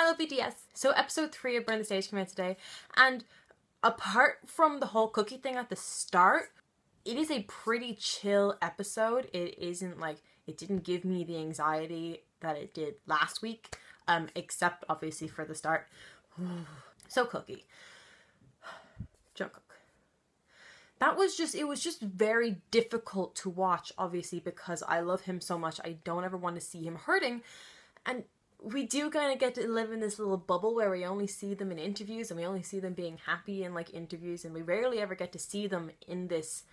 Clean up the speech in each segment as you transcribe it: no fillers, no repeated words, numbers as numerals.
Hello BTS! So episode 3 of Burn the Stage came out today, and apart from the whole cookie thing at the start, it is a pretty chill episode. It isn't like, it didn't give me the anxiety that it did last week, except obviously for the start. So Cookie. Jungkook. It was just very difficult to watch, obviously, because I love him so much. I don't ever want to see him hurting. And we do kind of get to live in this little bubble where we only see them in interviews and we only see them being happy in like interviews, and we rarely ever get to see them in this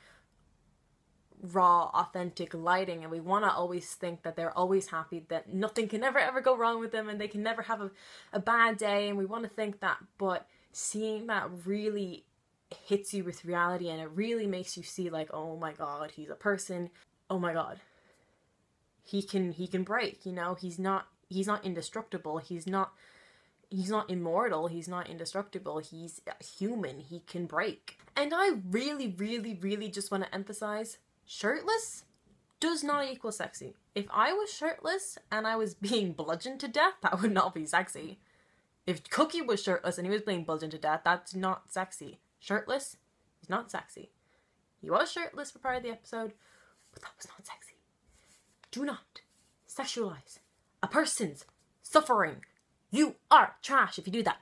raw, authentic lighting, and we want to always think that they're always happy, that nothing can ever go wrong with them and they can never have a bad day, and we want to think that, but seeing that really hits you with reality, and it really makes you see like, oh my god, he's a person, oh my god, he can break, you know, he's not indestructible, he's not immortal, he's not indestructible, he's human, he can break. And I really just want to emphasize, shirtless does not equal sexy. If I was shirtless and I was being bludgeoned to death, that would not be sexy. If Cookie was shirtless and he was being bludgeoned to death, that's not sexy. Shirtless is not sexy. He was shirtless for part of the episode, but that was not sexy. Do not sexualize a person's suffering. You are trash if you do that.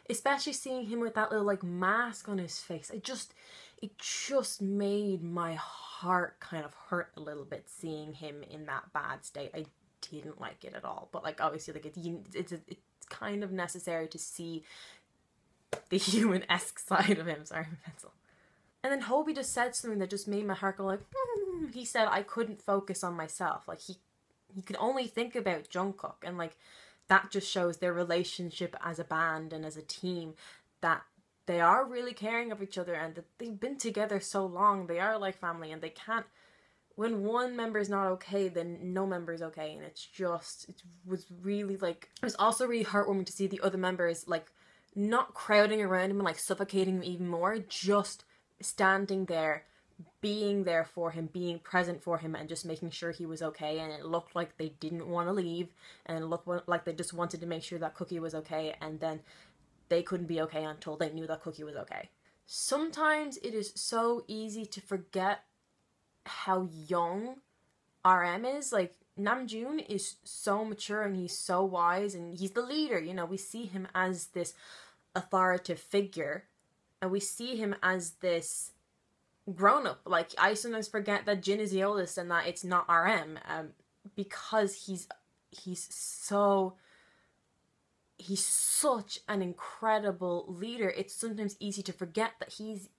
Especially seeing him with that little like mask on his face. It just made my heart kind of hurt a little bit seeing him in that bad state. I didn't like it at all. But like obviously like it's kind of necessary to see the human-esque side of him. Sorry, my pencil. And then Hobie just said something that just made my heart go like, He said, I couldn't focus on myself. Like he could only think about Jungkook, and like that just shows their relationship as a band and as a team, that they are really caring of each other and that they've been together so long. They are like family, and they can't, when one member is not okay, then no member is okay. And it was really like, it was also really heartwarming to see the other members like not crowding around him and like suffocating him even more, just standing there, being there for him, being present for him, and just making sure he was okay. And it looked like they didn't want to leave, and it looked like they just wanted to make sure that Cookie was okay, and then they couldn't be okay until they knew that Cookie was okay. Sometimes it is so easy to forget how young RM is. Like, Namjoon is so mature and he's so wise and he's the leader, you know, we see him as this authoritative figure and we see him as this grown-up. Like, I sometimes forget that Jin is the oldest and that it's not RM, because he's such an incredible leader. It's sometimes easy to forget that he's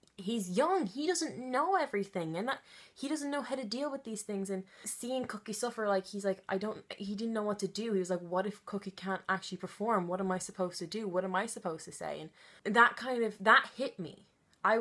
young, he doesn't know everything, and that he doesn't know how to deal with these things. And seeing Cookie suffer, like, he's like, he didn't know what to do. He was like, what if Cookie can't actually perform? What am I supposed to do? What am I supposed to say? And that hit me. I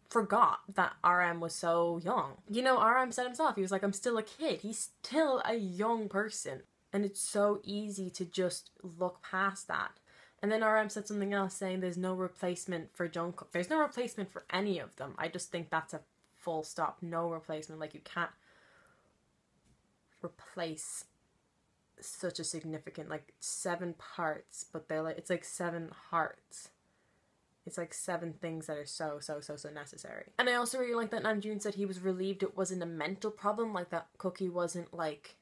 forgot that RM was so young. You know, RM said himself, he was like, I'm still a kid. He's still a young person. And it's so easy to just look past that. And then RM said something else, saying there's no replacement for Jungkook. There's no replacement for any of them. I just think that's a full stop. No replacement. Like, you can't replace such a significant, like, 7 parts, but they're like, it's like 7 hearts. It's like 7 things that are so necessary. And I also really like that Namjoon said he was relieved it wasn't a mental problem, like that Cookie wasn't like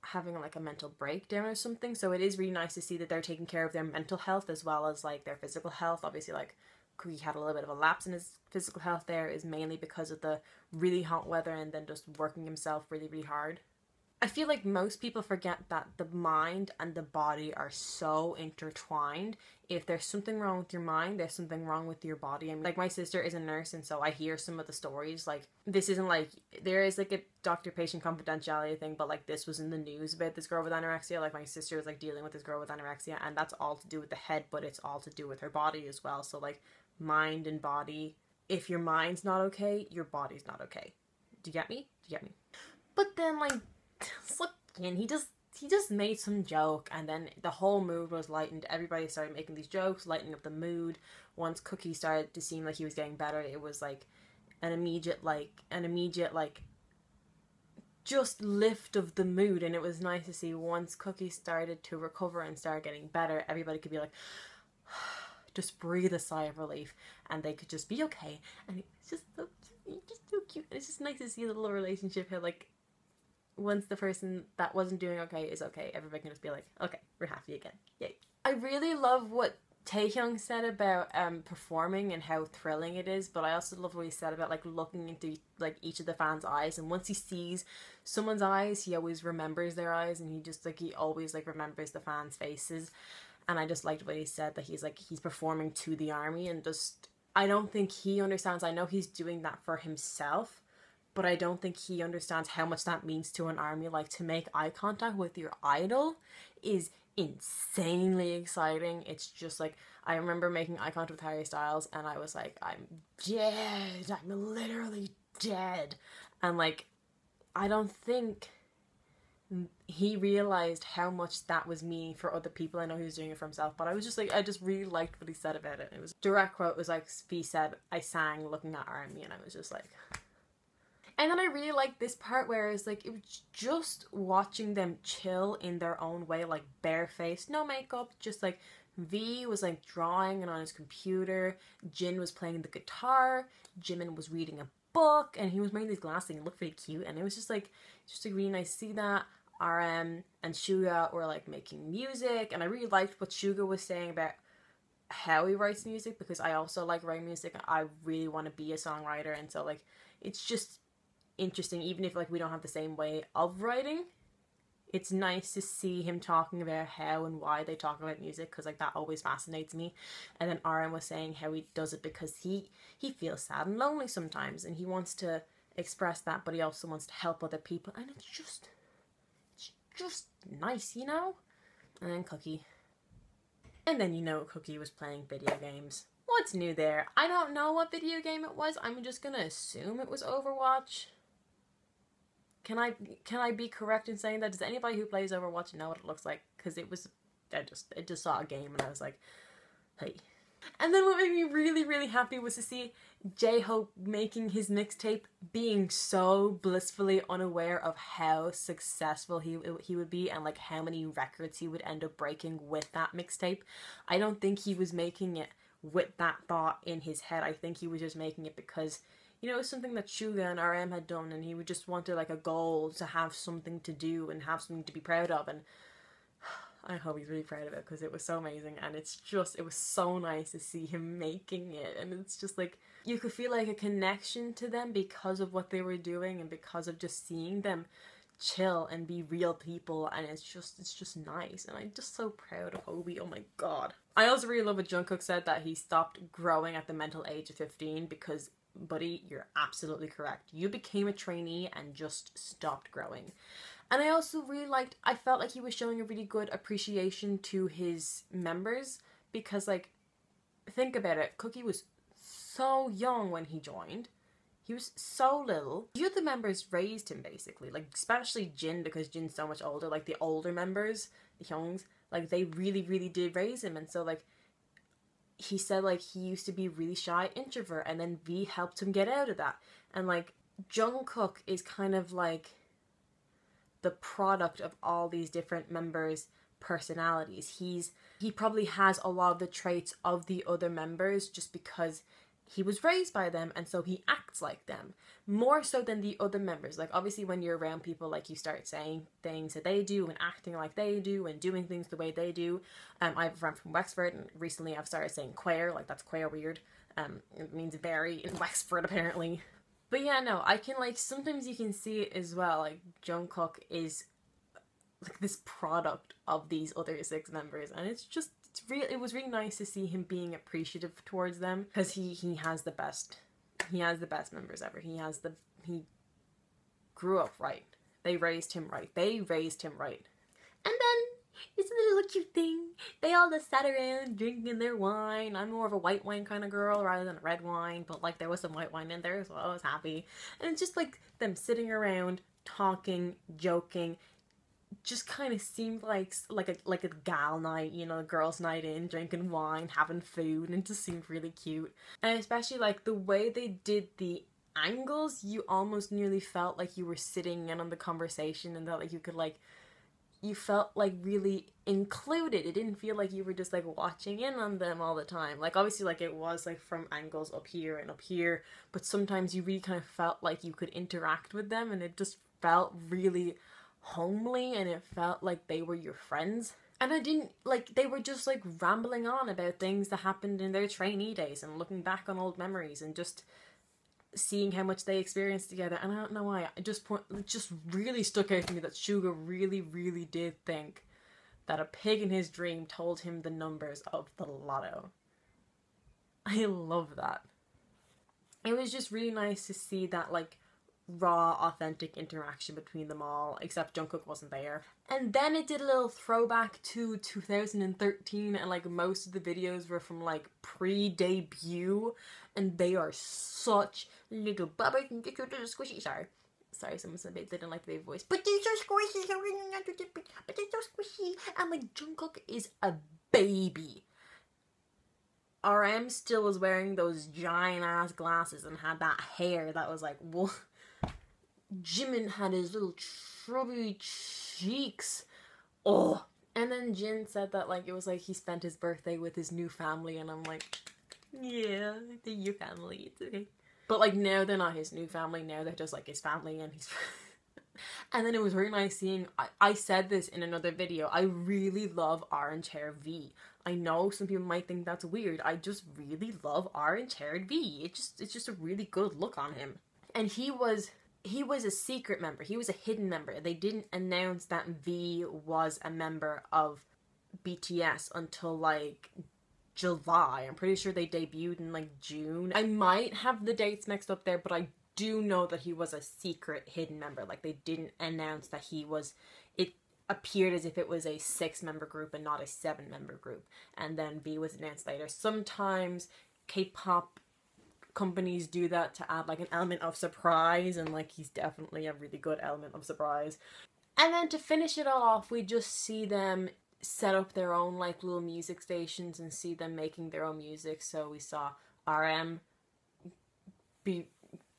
having like a mental breakdown or something. So it is really nice to see that they're taking care of their mental health as well as like their physical health. Obviously, like, Cookie had a little bit of a lapse in his physical health there, is mainly because of the really hot weather and then just working himself really hard. I feel like most people forget that the mind and the body are so intertwined. If there's something wrong with your mind, there's something wrong with your body. I mean, like, my sister is a nurse, and so I hear some of the stories. Like, this isn't like, there is like a doctor-patient confidentiality thing, but like, this was in the news about this girl with anorexia. Like, my sister was like dealing with this girl with anorexia, and that's all to do with the head, but it's all to do with her body as well. So like, mind and body, if your mind's not okay, your body's not okay. Do you get me? But then, like, and he just made some joke, and then the whole mood was lightened. Everybody started making these jokes, lightening up the mood. Once Cookie started to seem like he was getting better, it was like an immediate just lift of the mood. And it was nice to see once Cookie started to recover and start getting better, everybody could be like, just breathe a sigh of relief, and they could just be okay. And it's just so cute. And it's just nice to see the little relationship here, like, once the person that wasn't doing okay is okay, everybody can just be like, okay, we're happy again. Yay. I really love what Taehyung said about performing and how thrilling it is, but I also love what he said about like looking into like each of the fans' eyes, and once he sees someone's eyes, he always remembers their eyes, and he always like remembers the fans' faces. And I just liked what he said, that he's performing to the army, and just, I don't think he understands. I know he's doing that for himself, but I don't think he understands how much that means to an army. Like, to make eye contact with your idol is insanely exciting. It's just like, I remember making eye contact with Harry Styles, and I was like, I'm dead. I'm literally dead. And like, I don't think he realized how much that was meaning for other people. I know he was doing it for himself, but I was just like, I just really liked what he said about it. It was direct quote was like, he said, I sang looking at army, and I was just like. And then I really liked this part where it's like, it was just watching them chill in their own way, like barefaced, no makeup, just like V was like drawing and on his computer, Jin was playing the guitar, Jimin was reading a book, and he was wearing these glasses and it looked really cute, and it was just like really nice to see that. RM and Suga were like making music, and I really liked what Suga was saying about how he writes music, because I also like writing music. I really want to be a songwriter, and so like, it's just interesting, even if like we don't have the same way of writing, it's nice to see him talking about how and why they talk about music, because like that always fascinates me. And then RM was saying how he does it because he feels sad and lonely sometimes, and he wants to express that, but he also wants to help other people, and it's just nice, you know. And then Cookie, Cookie was playing video games. What's new there? I don't know what video game it was. I'm just gonna assume it was Overwatch. Can I be correct in saying that? Does anybody who plays Overwatch know what it looks like? Because I just saw a game and I was like, hey. And then what made me really, really happy was to see J-Hope making his mixtape, being so blissfully unaware of how successful he would be, and like how many records he would end up breaking with that mixtape. I don't think he was making it with that thought in his head. I think he was just making it because, it was something that Suga and RM had done, and he would just wanted like a goal to have something to do and have something to be proud of. And I hope he's really proud of it, because it was so amazing, and it was so nice to see him making it. And it's just like, you could feel like a connection to them because of what they were doing, and because of just seeing them chill and be real people, and it's just nice. And I'm just so proud of Hobie. Oh my god. I also really love what Jungkook said, that he stopped growing at the mental age of 15, because buddy, you're absolutely correct. You became a trainee and just stopped growing. And I also really I felt like he was showing a really good appreciation to his members, because like, think about it, Cookie was so young when he joined. He was so little. The other members raised him basically, like especially Jin, because Jin's so much older. Like the older members, the Hyungs, like they really, really did raise him. And so like, he said like he used to be a really shy introvert, and then V helped him get out of that. And like, Jungkook is kind of like the product of all these different members' personalities. He probably has a lot of the traits of the other members just because he was raised by them, and so he acts like them more so than the other members. Like obviously when you're around people, like you start saying things that they do and acting like they do and doing things the way they do. I have a friend from Wexford, and recently I've started saying queer, like that's queer weird. It means very in Wexford apparently. But yeah, no, I can like, sometimes you can see it as well, like Jungkook is like this product of these other 6 members, and it was really nice to see him being appreciative towards them, because he has the best members ever. He grew up right. They raised him right. And then it's a little cute thing. They all just sat around drinking their wine. I'm more of a white wine kind of girl rather than a red wine, but like there was some white wine in there as well. I was happy. And it's just like them sitting around, talking, joking. Just kind of seemed like a gal night, a girls' night in, drinking wine, having food, and it just seemed really cute. And especially like the way they did the angles, you almost nearly felt like you were sitting in on the conversation, and that like you could like, you felt like really included. It didn't feel like you were just like watching in on them all the time. Like obviously like it was like from angles up here and up here, but sometimes you really kind of felt like you could interact with them, and it just felt really homely, and it felt like they were your friends. And I didn't, like, they were just, like, rambling on about things that happened in their trainee days and looking back on old memories and just seeing how much they experienced together. And I don't know why, it just really stuck out to me that Suga really, really did think that a pig in his dream told him the numbers of the lotto. I love that. It was just really nice to see that, like, raw, authentic interaction between them all, except Jungkook wasn't there. And then it did a little throwback to 2013, and like most of the videos were from like pre-debut, and they are such little bubbles and get your little squishy. Sorry, someone said they didn't like the baby voice, but they're so squishy, but they're so squishy. And like Jungkook is a baby. RM still was wearing those giant ass glasses and had that hair that was like, whoa. Jimin had his little chubby cheeks. Oh. And then Jin said that like it was like he spent his birthday with his new family, and I'm like, yeah, they're your family, it's okay. But like now they're not his new family, now they're just like his family, and he's and then it was really nice seeing, I said this in another video, I really love orange hair V. I know some people might think that's weird, I just really love orange haired V. It's just a really good look on him. And he was a secret member. He was a hidden member. They didn't announce that V was a member of BTS until like July. I'm pretty sure they debuted in like June. I might have the dates mixed up there, but I do know that he was a secret hidden member. Like they didn't announce that he was, it appeared as if it was a 6-member group and not a 7-member group. And then V was announced later. Sometimes K-pop companies do that to add like an element of surprise, and like he's definitely a really good element of surprise. And then to finish it all off, we just see them set up their own like little music stations and see them making their own music. So we saw RM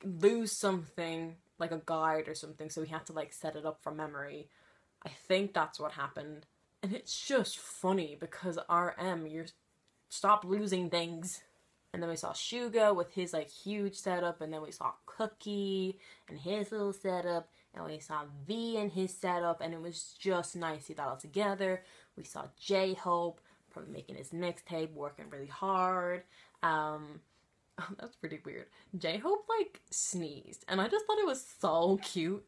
lose something, like a guide or something, so we had to like set it up from memory. I think that's what happened. And it's just funny because RM, you're stop losing things. And then we saw Suga with his like huge setup, and then we saw Cookie and his little setup, and we saw V and his setup, and it was just nice to see that all together. We saw J-Hope probably making his mixtape, working really hard. That's pretty weird. J-Hope like sneezed, and I just thought it was so cute.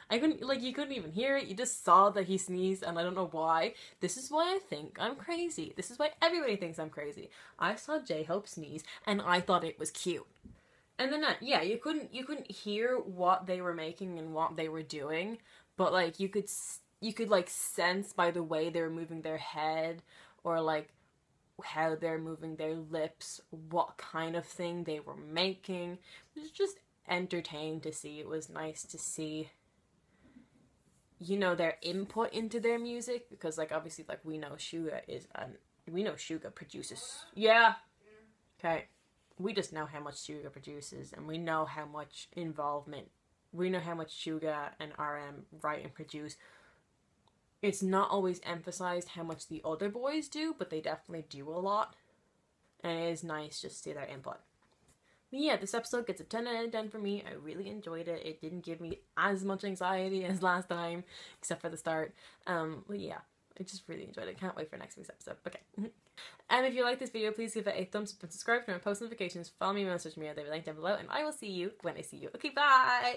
I couldn't, like, you couldn't even hear it. You just saw that he sneezed, and I don't know why. This is why I think I'm crazy. This is why everybody thinks I'm crazy. I saw J-Hope sneeze, and I thought it was cute. And then, yeah, you couldn't hear what they were making and what they were doing, but, like, you could, like, sense by the way they were moving their head, or, like, how they're moving their lips, what kind of thing they were making. It was just entertaining to see. It was nice to see, you know, their input into their music, because like obviously like we know Suga produces, yeah, okay, we just know how much Suga produces, and we know how much involvement, we know how much Suga and RM write and produce. It's not always emphasized how much the other boys do, but they definitely do a lot, and it is nice just to see their input. But yeah, this episode gets a 10 out of 10 for me. I really enjoyed it. It didn't give me as much anxiety as last time, except for the start. But yeah, I just really enjoyed it. Can't wait for next week's episode. Okay. And if you like this video, please give it a thumbs up and subscribe for my post notifications. Follow me on social media. They will link down below, and I will see you when I see you. Okay, bye!